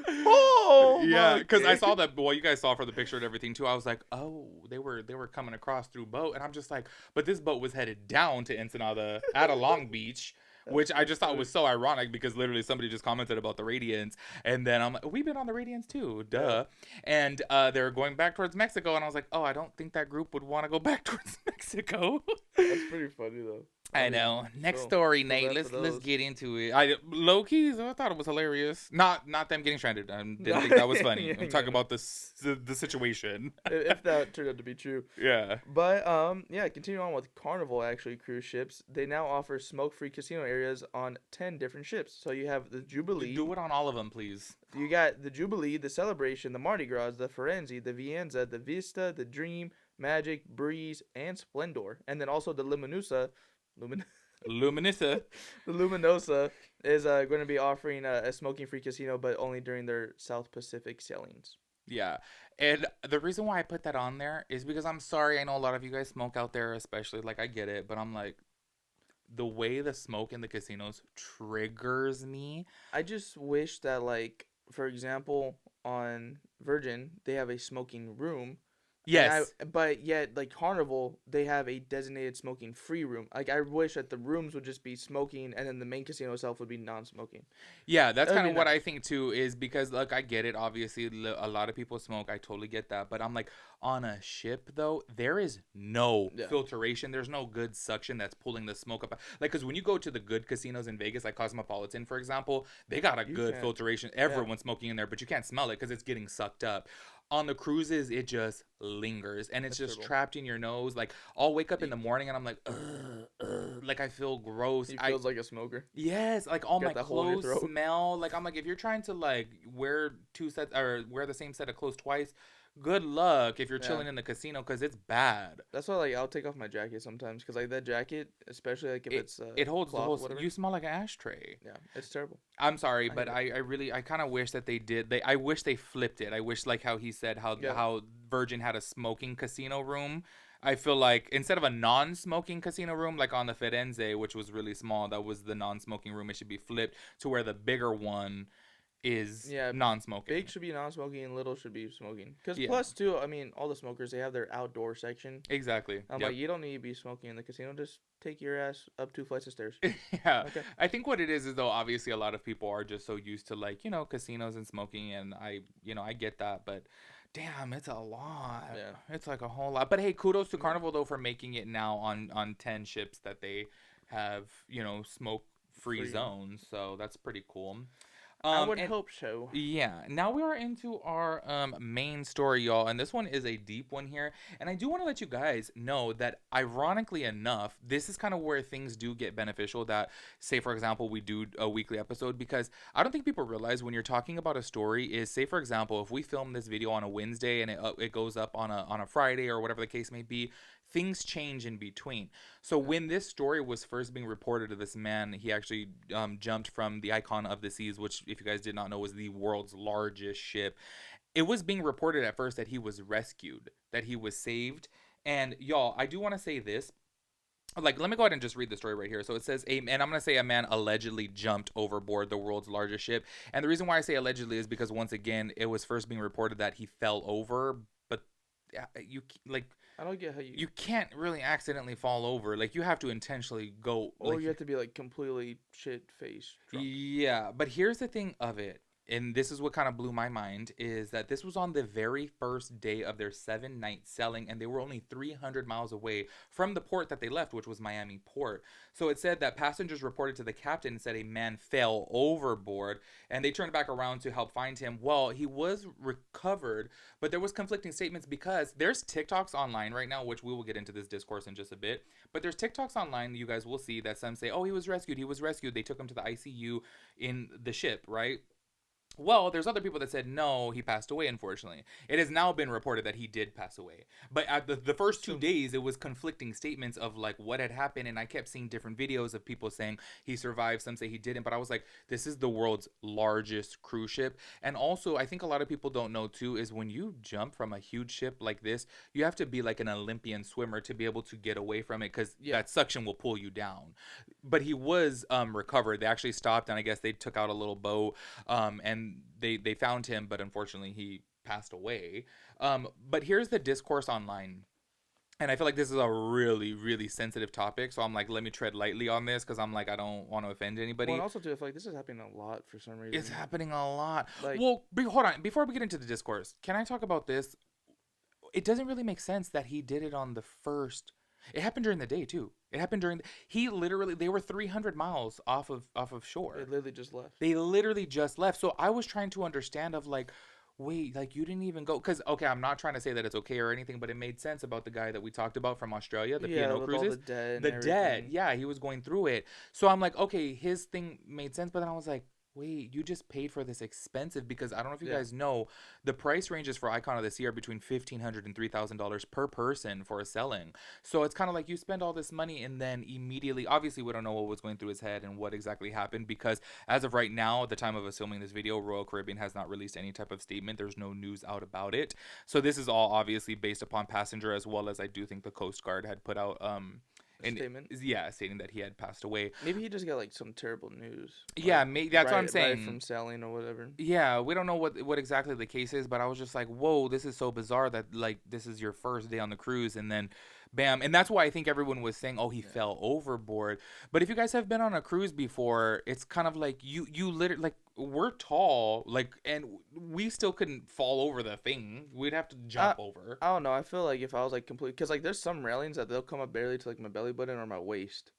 B: Oh, Oh
A: Yeah,
B: my
A: because I
B: God.
A: saw that. Well, you guys saw for the picture and everything too. I was like, oh, they were coming across through boat, and I'm just like, but this boat was headed down to Ensenada out of Long Beach, which I just thought was so ironic because literally somebody just commented about the Radiants, and then I'm like, we've been on the Radiants too, duh, and they're going back towards Mexico, and I was like, oh, I don't think that group would want to go back towards Mexico.
B: That's pretty funny though.
A: I know. Next story, Nate. Let's get into it. Low keys. I thought it was hilarious. Not them getting stranded. I didn't think that was funny. I'm talking about the situation.
B: If that turned out to be true.
A: Yeah.
B: But yeah, continuing on with Carnival actually cruise ships, they now offer smoke-free casino areas on 10 different ships. So you have the Jubilee.
A: Do it on all of them, please.
B: You got the Jubilee, the Celebration, the Mardi Gras, the Firenze, the Vienza, the Vista, the Dream, Magic, Breeze, and Splendor, and then also the Luminosa.
A: Luminissa.
B: The Luminosa is going to be offering a smoking-free casino, but only during their South Pacific sailings.
A: Yeah. And the reason why I put that on there is because I'm sorry. I know a lot of you guys smoke out there, especially. Like, I get it. But I'm like, the way the smoke in the casinos triggers me.
B: I just wish that, like, for example, on Virgin, they have a smoking room.
A: Yes.
B: But yet, like Carnival, they have a designated smoking-free room. Like, I wish that the rooms would just be smoking, and then the main casino itself would be non-smoking.
A: Yeah, that's
B: That'd
A: kind of
B: be
A: what
B: nice.
A: I think too. Is because look, I get it. Obviously, a lot of people smoke. I totally get that. But I'm like, on a ship though, there is no filtration. There's no good suction that's pulling the smoke up. Like, because when you go to the good casinos in Vegas, like Cosmopolitan, for example, they got a good filtration. Everyone's smoking in there, but you can't smell it because it's getting sucked up. On the cruises, it just lingers and it's just trapped in your nose. Like, I'll wake up in the morning and I'm like, like I feel gross.
B: He feels like a smoker.
A: Yes, like all my
B: that hole in your
A: clothes
B: throat.
A: smell. Like, I'm like, if you're trying to like wear two sets or wear the same set of clothes twice, good luck if you're chilling in the casino because it's bad.
B: That's why, like, I'll take off my jacket sometimes because, like, that jacket, especially like if it's
A: it holds
B: cloth,
A: the whole.
B: whatever.
A: You smell like an ashtray.
B: Yeah, it's terrible.
A: I'm sorry, but I really I kind of wish that they did. I wish they flipped it. I wish, like how he said how Virgin had a smoking casino room. I feel like instead of a non-smoking casino room like on the Firenze, which was really small, that was the non-smoking room. It should be flipped to where the bigger one is non-smoking.
B: Big should be non-smoking and little should be smoking. Because plus, too, I mean, all the smokers, they have their outdoor section.
A: Exactly.
B: I'm like, you don't need to be smoking in the casino. Just take your ass up 2 flights of stairs.
A: Yeah. Okay. I think what it is though, obviously a lot of people are just so used to, like, casinos and smoking, and I get that, but damn, it's a lot. Yeah. It's like a whole lot. But hey, kudos to Carnival though for making it now on 10 ships that they have, smoke-free zones. So that's pretty cool.
B: I would hope so.
A: Yeah. Now we are into our main story, y'all. And this one is a deep one here. And I do want to let you guys know that, ironically enough, this is kind of where things do get beneficial. That, say, for example, we do a weekly episode. Because I don't think people realize when you're talking about a story is, say, for example, if we film this video on a Wednesday and it goes up on a Friday or whatever the case may be, things change in between. So when this story was first being reported to this man, he actually jumped from the Icon of the Seas, which, if you guys did not know, was the world's largest ship. It was being reported at first that he was rescued, that he was saved. And y'all, I do want to say this. Like, let me go ahead and just read the story right here. So it says, and I'm going to say a man allegedly jumped overboard the world's largest ship. And the reason why I say allegedly is because, once again, it was first being reported that he fell over. But I don't get how you can't really accidentally fall over. Like, you have to intentionally go.
B: Or you have to be, like, completely shit-faced drunk.
A: Yeah, but here's the thing of it. And this is what kind of blew my mind, is that this was on the very first day of their 7-night sailing, and they were only 300 miles away from the port that they left, which was Miami Port. So it said that passengers reported to the captain and said a man fell overboard, and they turned back around to help find him. Well, he was recovered, but there was conflicting statements because there's TikToks online right now, which we will get into this discourse in just a bit, but there's TikToks online you guys will see that some say, oh, he was rescued. They took him to the ICU in the ship, right? Well, there's other people that said, no, he passed away, unfortunately. It has now been reported that he did pass away. But at the first 2 days, it was conflicting statements of, like, what had happened. And I kept seeing different videos of people saying he survived. Some say he didn't. But I was like, this is the world's largest cruise ship. And also, I think a lot of people don't know, too, is when you jump from a huge ship like this, you have to be like an Olympian swimmer to be able to get away from it, because that suction will pull you down. But he was recovered. They actually stopped, and I guess they took out a little boat. And then they found him, but unfortunately he passed away. But here's the discourse online. And I feel like this is a really, really sensitive topic. So I'm like, let me tread lightly on this because I'm like, I don't want to offend anybody.
B: Well, and also, too, I feel like this is happening a lot for some reason.
A: It's happening a lot.
B: Like,
A: Well, hold on. Before we get into the discourse, can I talk about this? It doesn't really make sense that he did it on the first. It happened during the day too. It happened during. He literally, they were 300 miles off of shore.
B: they literally just left.
A: They literally just left. So I was trying to understand of like, wait, like you didn't even go? Because okay, I'm not trying to say that it's okay or anything, but it made sense about the guy that we talked about from Australia, the P&O
B: with
A: cruises.
B: all the dead.
A: The dead, yeah, he was going through it. So I'm like, okay, his thing made sense, but then I was like, wait, you just paid for this expensive, because I don't know if you guys know, the price ranges for Icon of the Sea are between $1,500 and $3,000 per person for a selling. So it's kind of like you spend all this money and then immediately, obviously we don't know what was going through his head and what exactly happened, because as of right now, at the time of us filming this video, Royal Caribbean has not released any type of statement. There's no news out about it. So this is all obviously based upon passenger, as well as I do think the Coast Guard had put out
B: statement.
A: Yeah, stating that he had passed away.
B: Maybe he just got like some terrible news.
A: Yeah,
B: like,
A: that's what I'm saying.
B: Right from sailing or whatever.
A: Yeah, we don't know what exactly the case is, but I was just like, whoa, this is so bizarre that like this is your first day on the cruise and then bam. And that's why I think everyone was saying, oh, he fell overboard. But if you guys have been on a cruise before, it's kind of like you literally, like, we're tall, like, and we still couldn't fall over the thing. We'd have to jump over.
B: I don't know. I feel like if I was like complete, because like there's some railings that they'll come up barely to like my belly button or my waist.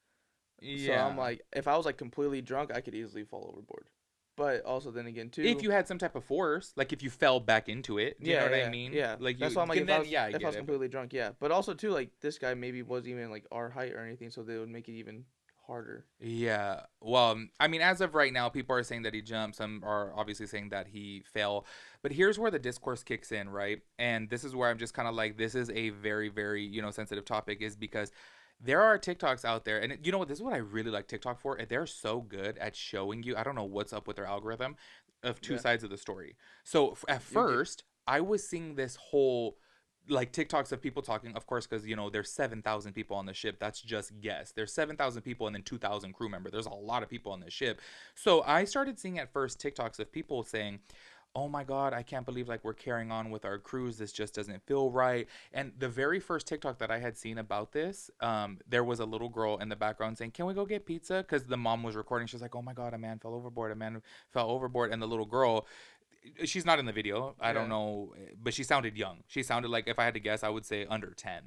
A: Yeah.
B: So I'm like, if I was like completely drunk, I could easily fall overboard. But also then again too,
A: if you had some type of force, like if you fell back into it, do you know what I mean?
B: Yeah,
A: like
B: that's
A: you,
B: why I'm like, if I was
A: it.
B: completely drunk, yeah. But also too, like this guy maybe wasn't even like our height or anything, so they would make it even harder.
A: Yeah. Well, I mean, as of right now, people are saying that he jumped. Some are obviously saying that he fell. But here's where the discourse kicks in, right? And this is where I'm just kind of like, this is a very, very, sensitive topic, is because there are TikToks out there. And you know what? This is what I really like TikTok for. And they're so good at showing you. I don't know what's up with their algorithm of two sides of the story. So at first, I was seeing this whole like TikToks of people talking, of course, because there's 7,000 people on the ship. That's just guess. There's 7,000 people and then 2,000 crew members. There's a lot of people on the ship. So I started seeing at first TikToks of people saying, oh my God, I can't believe like we're carrying on with our cruise. This just doesn't feel right. And the very first TikTok that I had seen about this, there was a little girl in the background saying, can we go get pizza? Because the mom was recording. She was like, oh my God, a man fell overboard. A man fell overboard. And the little girl, she's not in the video. I don't know, but she sounded young. She sounded like, if I had to guess, I would say under 10,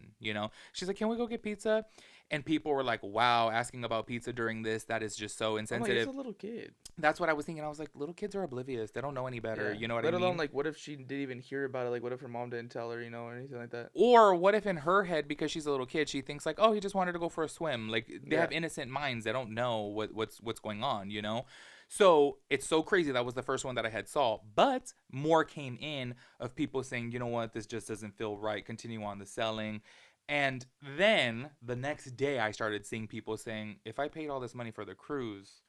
A: She's like, can we go get pizza? And people were like, wow, asking about pizza during this. That is just so insensitive.
B: Like, it's a little kid.
A: That's what I was thinking. I was like, little kids are oblivious. They don't know any better. You know what I mean?
B: Let alone, like, what if she didn't even hear about it? Like, what if her mom didn't tell her, or anything like that?
A: Or what if in her head, because she's a little kid, she thinks like, oh, he just wanted to go for a swim. Like, they have innocent minds. They don't know what's going on, So it's so crazy. That was the first one that I had saw. But more came in of people saying, you know what, this just doesn't feel right. Continue on the selling. And then the next day I started seeing people saying, if I paid all this money for the cruise,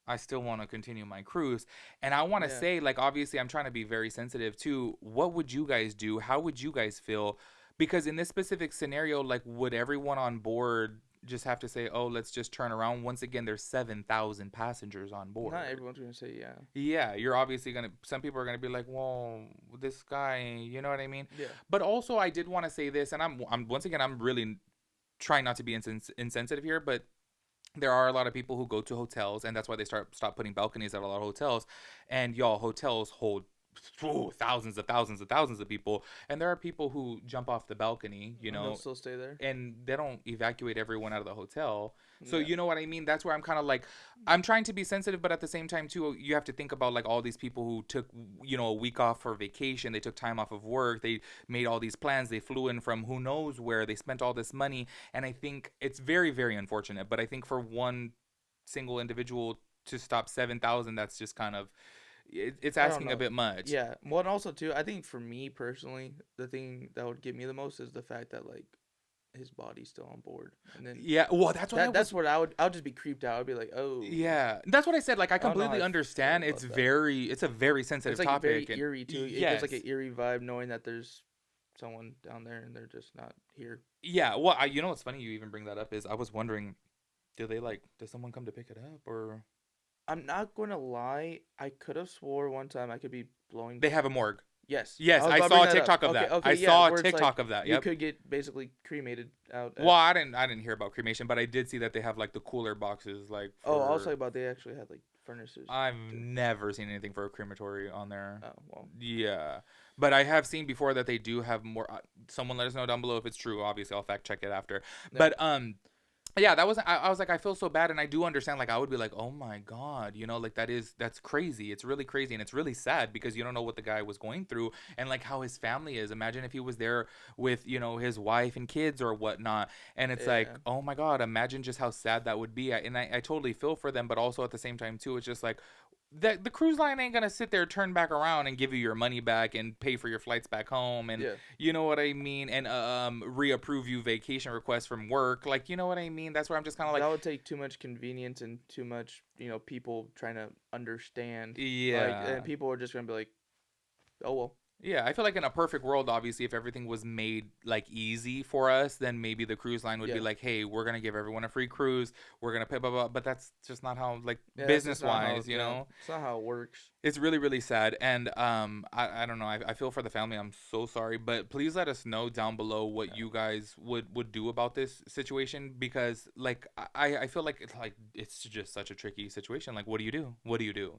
A: I still want to continue my cruise. And I want to say, like, obviously I'm trying to be very sensitive too. What would you guys do? How would you guys feel? Because in this specific scenario, like, would everyone on board just have to say, oh, let's just turn around? Once again, there's 7,000 passengers on board.
B: Not everyone's going to say yeah.
A: Yeah, you're obviously going to, some people are going to be like, well, this guy, you know what I mean?
B: Yeah.
A: But also I did want to say this, and I'm once again, I'm really trying not to be insensitive here, but there are a lot of people who go to hotels, and that's why they stop putting balconies at a lot of hotels. And y'all, hotels hold thousands of people, and there are people who jump off the balcony,
B: and they'll still stay there,
A: and they don't evacuate everyone out of the hotel. So you know what I mean? That's where I'm kind of like, I'm trying to be sensitive, but at the same time too, you have to think about like all these people who took a week off for vacation. They took time off of work. They made all these plans. They flew in from who knows where. They spent all this money, and I think it's very, very unfortunate. But I think for one single individual to stop 7,000, that's just kind of, it's asking a bit much.
B: Yeah. Well, and also too, I think for me personally, the thing that would get me the most is the fact that like his body's still on board. And then
A: well, that's what
B: that's what I would just be creeped out. I'd be like, oh
A: yeah, that's what I said. Like, I completely understand. It's a very sensitive topic.
B: It's very eerie too. It gives like an eerie vibe knowing that there's someone down there and they're just not here.
A: Yeah. Well, you know what's funny? You even bring that up is I was wondering, does someone come to pick it up, or
B: I'm not going to lie. I could have swore one time I could be blowing.
A: They have a morgue.
B: Yes.
A: Yes,
B: I was
A: I
B: about to
A: saw
B: bring
A: a
B: that up.
A: TikTok of
B: Okay,
A: that.
B: okay,
A: I
B: yeah,
A: saw a
B: where it's like
A: TikTok of that.
B: you
A: Yep.
B: could get basically cremated out.
A: Well, I didn't hear about cremation, but I did see that they have like the cooler boxes like
B: Oh, I was
A: for
B: talking about they actually had like furnaces.
A: I've never seen anything for a crematory on there.
B: Oh, well.
A: Yeah. But I have seen before that they do have more someone let us know down below if it's true. Obviously, I'll fact check it after.
B: Yeah.
A: But yeah, that was I was like I feel so bad, and I do understand, like I would be like, oh my god, like that's crazy. It's really crazy, and it's really sad because you don't know what the guy was going through and like how his family is. Imagine if he was there with his wife and kids or whatnot, and it's like,
B: Yeah.
A: oh my god, imagine just how sad that would be. I totally feel for them, but also at the same time too, it's just like the cruise line ain't gonna sit there, turn back around, and give you your money back and pay for your flights back home, and
B: Yeah.
A: you know what I mean, and reapprove you vacation requests from work, like you know what I mean. That's where I'm just kind of like,
B: That would take too much convenience and too much, people trying to understand.
A: yeah,
B: Like, and people are just gonna be like, oh well.
A: yeah. I feel like in a perfect world, obviously, if everything was made like easy for us, then maybe the cruise line would be
B: Yeah.
A: like, hey, we're gonna give everyone a free cruise, we're gonna pay blah blah. But that's just not how, like,
B: Yeah,
A: business
B: that's not how-
A: wise,
B: yeah, it's not how it works.
A: It's really, really sad. And I don't know. I feel for the family. I'm so sorry. But please let us know down below what you guys would do about this situation, because like I feel like it's just such a tricky situation. Like, what do you do? What do you do?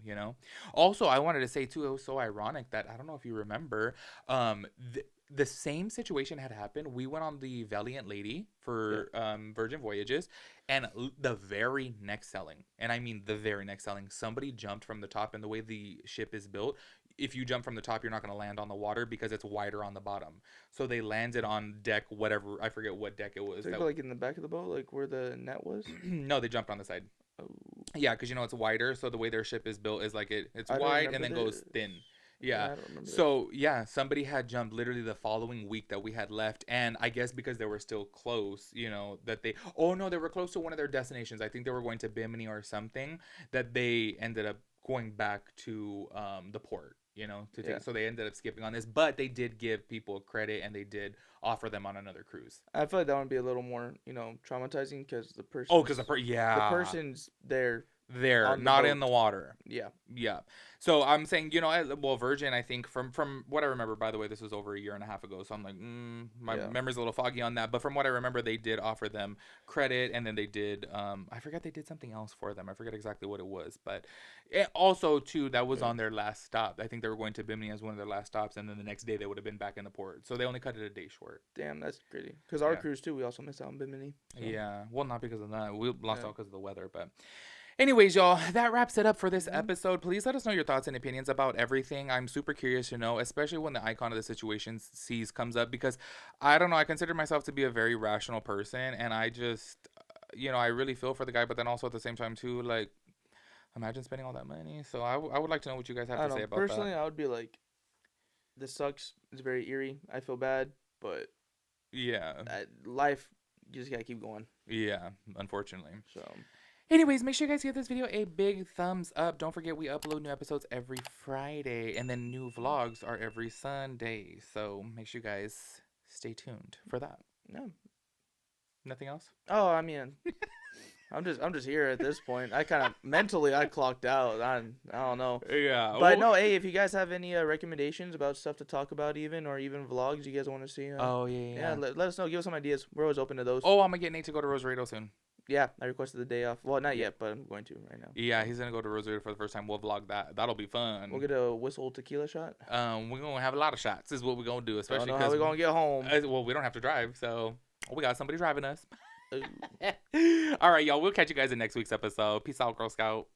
A: Also, I wanted to say too, it was so ironic that I don't know if you remember, the same situation had happened. We went on the Valiant Lady for Virgin Voyages, and the very next selling, and I mean the very next selling, somebody jumped from the top. And the way the ship is built, if you jump from the top, you're not going to land on the water because it's wider on the bottom. So they landed on deck, whatever, I forget what deck it was.
B: So like in the back of the boat, like where the net was.
A: No, they jumped on the side.
B: Oh.
A: Yeah, because it's wider. So the way their ship is built is like it's
B: I don't
A: wide and
B: remember
A: then goes thin. Yeah.
B: I don't remember that.
A: So yeah, somebody had jumped literally the following week that we had left, and I guess because they were still close, that they they were close to one of their destinations. I think they were going to Bimini or something, that they ended up going back to the port. To take, so they ended up skipping on this, but they did give people credit and they did offer them on another cruise.
B: I feel like that would be a little more, traumatizing because the person.
A: Oh, because the
B: person's there.
A: There,
B: on the
A: not
B: boat.
A: in the water.
B: Yeah.
A: Yeah. So I'm saying, Virgin, I think from what I remember, by the way, this was over a year and a half ago. So I'm like, my memory's a little foggy on that. But from what I remember, they did offer them credit, and then they did, I forgot they did something else for them. I forget exactly what it was. But also, too, that was on their last stop. I think they were going to Bimini as one of their last stops, and then the next day they would have been back in the port. So they only cut it a day short.
B: Damn, that's crazy. Because our cruise, too, we also missed out on Bimini. So.
A: Yeah. Well, not because of that. We lost out because of the weather, but... Anyways, y'all, that wraps it up for this episode. Please let us know your thoughts and opinions about everything. I'm super curious to know, especially when the icon of the situation comes up, because I don't know, I consider myself to be a very rational person, and I just, I really feel for the guy, but then also at the same time too, like, imagine spending all that money. So I would like to know what you guys have to say about
B: personally,
A: that.
B: I would be like, this sucks. It's very eerie. I feel bad, but
A: yeah,
B: life, you just gotta keep going.
A: Yeah, unfortunately.
B: So.
A: Anyways, make sure you guys give this video a big thumbs up. Don't forget, we upload new episodes every Friday, and then new vlogs are every Sunday. So make sure you guys stay tuned for that.
B: Yeah.
A: Nothing else?
B: Oh, I mean, I'm just here at this point. I kind of mentally I clocked out. I don't know.
A: Yeah.
B: But no, hey, if you guys have any recommendations about stuff to talk about, or even vlogs you guys want to see,
A: yeah.
B: Let us know. Give us some ideas. We're always open to those.
A: Oh, I'm gonna get Nate to go to Rosarito soon.
B: Yeah, I requested the day off. Well, not yet, but I'm going to right now.
A: Yeah, he's gonna go to Rosarito for the first time. We'll vlog that. That'll be fun.
B: We'll get a whistle tequila shot.
A: We're gonna have a lot of shots. Is what we're gonna do, especially
B: because we're gonna get home.
A: Well, we don't have to drive, so we got somebody driving us. All right, y'all. We'll catch you guys in next week's episode. Peace out, Girl Scout.